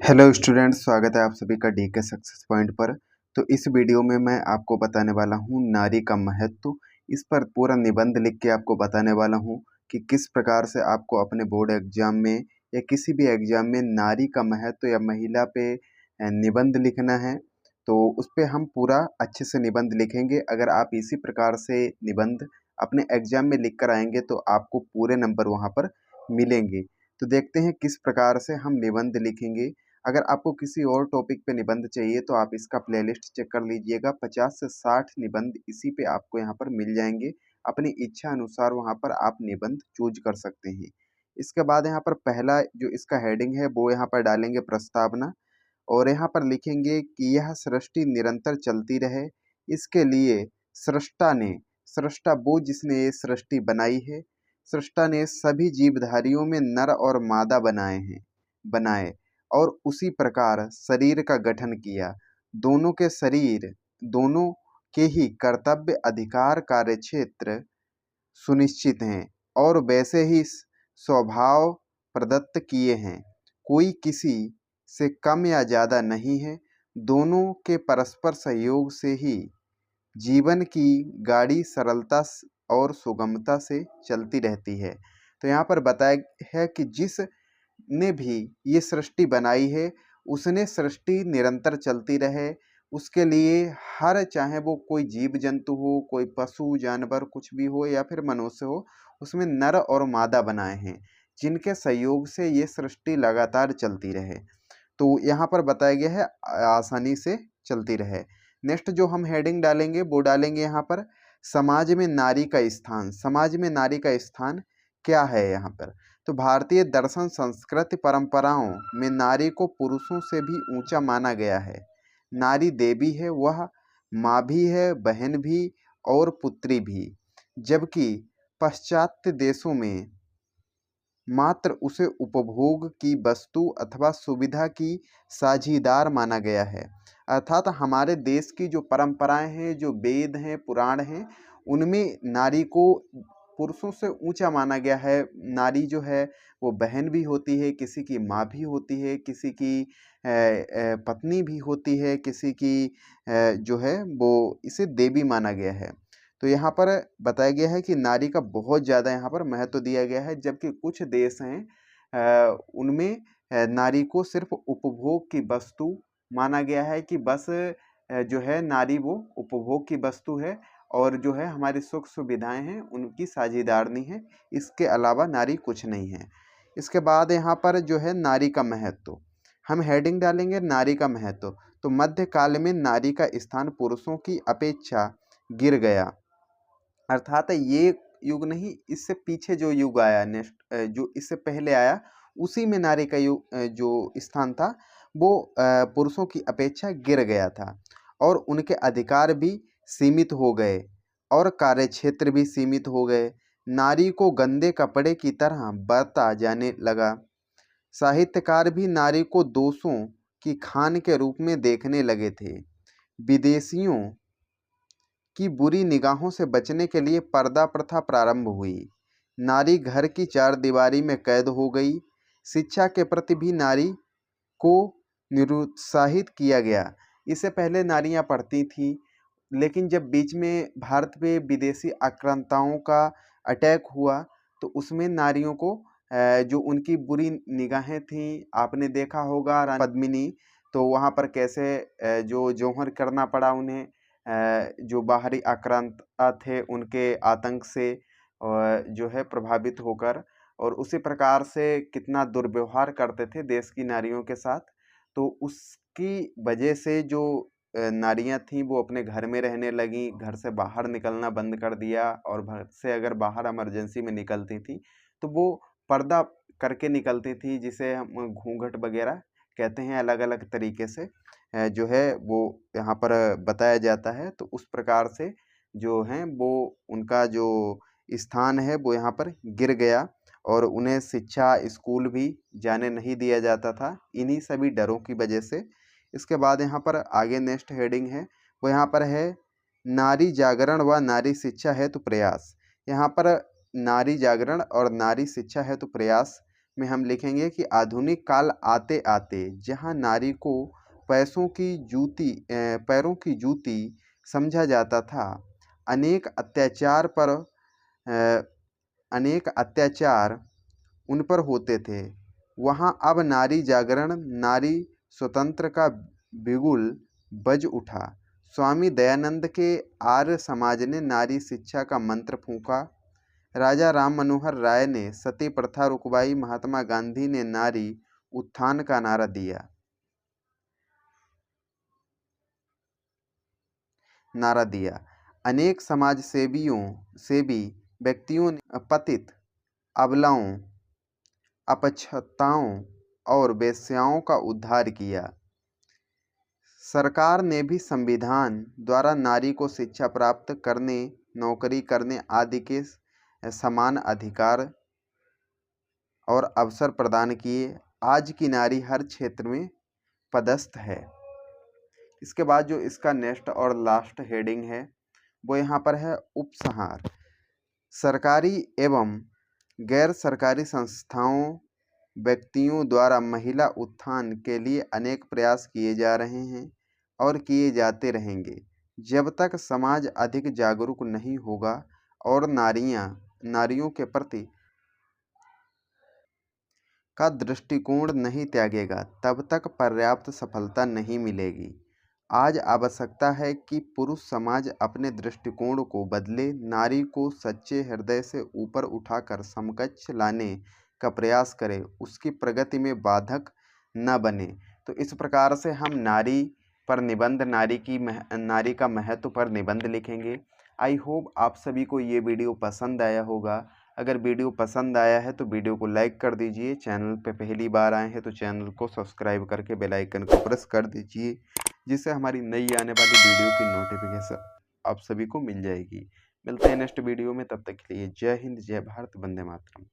Hello students, स्वागत है आप सभी का डीके सक्सेस पॉइंट पर। तो इस वीडियो में मैं आपको बताने वाला हूँ नारी का महत्व। इस पर पूरा निबंध लिख के आपको बताने वाला हूँ कि किस प्रकार से आपको अपने बोर्ड एग्जाम में या किसी भी एग्जाम में नारी का महत्व या महिला पे निबंध लिखना है। तो उस पर हम पूरा अच्छे से निबंध लिखेंगे। अगर आप इसी प्रकार से निबंध अपने एग्जाम में लिख कर आएंगे तो आपको पूरे नंबर वहाँ पर मिलेंगे। तो देखते हैं किस प्रकार से हम निबंध लिखेंगे। अगर आपको किसी और टॉपिक पे निबंध चाहिए तो आप इसका प्लेलिस्ट चेक कर लीजिएगा। 50 से 60 निबंध इसी पे आपको यहाँ पर मिल जाएंगे। अपनी इच्छा अनुसार वहाँ पर आप निबंध चूज कर सकते हैं। इसके बाद यहाँ पर पहला जो इसका हेडिंग है वो यहाँ पर डालेंगे प्रस्तावना, और यहाँ पर लिखेंगे कि यह सृष्टि निरंतर चलती रहे, इसके लिए सृष्टा वो जिसने ये सृष्टि बनाई है, सृष्टा ने सभी जीवधारियों में नर और मादा बनाए और उसी प्रकार शरीर का गठन किया। दोनों के शरीर, दोनों के ही कर्तव्य, अधिकार, कार्यक्षेत्र सुनिश्चित हैं और वैसे ही स्वभाव प्रदत्त किए हैं। कोई किसी से कम या ज़्यादा नहीं है। दोनों के परस्पर सहयोग से ही जीवन की गाड़ी सरलता और सुगमता से चलती रहती है। तो यहाँ पर बताया है कि जिसने भी ये सृष्टि बनाई है उसने सृष्टि निरंतर चलती रहे, उसके लिए हर, चाहे वो कोई जीव जंतु हो, कोई पशु जानवर कुछ भी हो या फिर मनुष्य हो, उसमें नर और मादा बनाए हैं जिनके सहयोग से ये सृष्टि लगातार चलती रहे। तो यहाँ पर बताया गया है आसानी से चलती रहे। नेक्स्ट जो हम हेडिंग डालेंगे वो डालेंगे यहाँ पर समाज में नारी का स्थान। समाज में नारी का स्थान क्या है यहाँ पर? तो भारतीय दर्शन, संस्कृति, परंपराओं में नारी को पुरुषों से भी ऊंचा माना गया है। नारी देवी है, वह माँ भी है, बहन भी और पुत्री भी, जबकि पाश्चात्य देशों में मात्र उसे उपभोग की वस्तु अथवा सुविधा की साझीदार माना गया है। अर्थात हमारे देश की जो परंपराएं हैं, जो वेद हैं, पुराण हैं, उनमें नारी को पुरुषों से ऊंचा माना गया है। नारी जो है वो बहन भी होती है, किसी की माँ भी होती है, किसी की पत्नी भी होती है, किसी की जो है वो इसे देवी माना गया है। तो यहाँ पर बताया गया है कि नारी का बहुत ज़्यादा यहाँ पर महत्व दिया गया है, जबकि कुछ देश हैं उनमें नारी को सिर्फ उपभोग की वस्तु माना गया है कि बस जो है नारी वो उपभोग की वस्तु है और जो है हमारी सुख सुविधाएं हैं उनकी साझेदारनी है, इसके अलावा नारी कुछ नहीं है। इसके बाद यहाँ पर जो है नारी का महत्व, हम हेडिंग डालेंगे नारी का महत्व। तो मध्यकाल में नारी का स्थान पुरुषों की अपेक्षा गिर गया। अर्थात ये युग नहीं, इससे पीछे जो युग आया, नेक्स्ट जो इससे पहले आया, उसी में नारी का युग जो स्थान था वो पुरुषों की अपेक्षा गिर गया था और उनके अधिकार भी सीमित हो गए और कार्यक्षेत्र भी सीमित हो गए। नारी को गंदे कपड़े की तरह बरता जाने लगा। साहित्यकार भी नारी को दोषों की खान के रूप में देखने लगे थे। विदेशियों की बुरी निगाहों से बचने के लिए पर्दा प्रथा प्रारंभ हुई। नारी घर की चारदीवारी में कैद हो गई। शिक्षा के प्रति भी नारी को निरुत्साहित किया गया। इससे पहले नारियां पढ़ती थी, लेकिन जब बीच में भारत पे विदेशी आक्रांताओं का अटैक हुआ तो उसमें नारियों को जो उनकी बुरी निगाहें थीं, आपने देखा होगा रानी पद्मिनी, तो वहाँ पर कैसे जो जौहर करना पड़ा उन्हें, जो बाहरी आक्रांता थे उनके आतंक से जो है प्रभावित होकर, और उसी प्रकार से कितना दुर्व्यवहार करते थे देश की नारियों के साथ। तो उसकी वजह से जो नारियां थीं वो अपने घर में रहने लगी, घर से बाहर निकलना बंद कर दिया, और घर से अगर बाहर इमरजेंसी में निकलती थी तो वो पर्दा करके निकलती थी, जिसे हम घूंघट वगैरह कहते हैं। अलग अलग तरीके से जो है वो यहाँ पर बताया जाता है। तो उस प्रकार से जो हैं वो उनका जो स्थान है वो यहाँ पर गिर गया और उन्हें शिक्षा, स्कूल भी जाने नहीं दिया जाता था, इन्हीं सभी डरों की वजह से। इसके बाद यहाँ पर आगे नेक्स्ट हेडिंग है वो यहाँ पर है नारी जागरण व नारी शिक्षा हेतु प्रयास। यहाँ पर नारी जागरण और नारी शिक्षा हेतु प्रयास में हम लिखेंगे कि आधुनिक काल आते आते जहाँ नारी को पैरों की जूती समझा जाता था, अनेक अत्याचार पर अनेक अत्याचार उन पर होते थे, वहाँ अब नारी जागरण, नारी स्वतंत्र का बिगुल बज उठा। स्वामी दयानंद के आर्य समाज ने नारी शिक्षा का मंत्र फूंका। राजा राम मनोहर राय ने सती प्रथा रुकवाई। महात्मा गांधी ने नारी उत्थान का नारा दिया। अनेक सेवी व्यक्तियों ने पतित, अबलाओं, अपछताओं और वेश्याओं का उद्धार किया। सरकार ने भी संविधान द्वारा नारी को शिक्षा प्राप्त करने, नौकरी करने आदि के समान अधिकार और अवसर प्रदान किए। आज की नारी हर क्षेत्र में पदस्थ है। इसके बाद जो इसका नेक्स्ट और लास्ट हेडिंग है वो यहाँ पर है उपसंहार। सरकारी एवं गैर सरकारी संस्थाओं, व्यक्तियों द्वारा महिला उत्थान के लिए अनेक प्रयास किए जा रहे हैं और किए जाते रहेंगे। जब तक समाज अधिक जागरूक नहीं होगा और नारियों के प्रति का दृष्टिकोण नहीं त्यागेगा, तब तक पर्याप्त सफलता नहीं मिलेगी। आज आवश्यकता है कि पुरुष समाज अपने दृष्टिकोण को बदले, नारी को सच्चे हृदय से ऊपर उठाकर समकक्ष लाने का प्रयास करे, उसकी प्रगति में बाधक न बने। तो इस प्रकार से हम नारी पर निबंध, नारी का महत्व पर निबंध लिखेंगे। आई होप आप सभी को ये वीडियो पसंद आया होगा। अगर वीडियो पसंद आया है तो वीडियो को लाइक कर दीजिए। चैनल पे पहली बार आए हैं तो चैनल को सब्सक्राइब करके बेल आइकन को प्रेस कर दीजिए, जिससे हमारी नई आने वाली वीडियो की नोटिफिकेशन आप सभी को मिल जाएगी। मिलते हैं नेक्स्ट वीडियो में, तब तक के लिए जय हिंद, जय भारत, वंदे मातरम।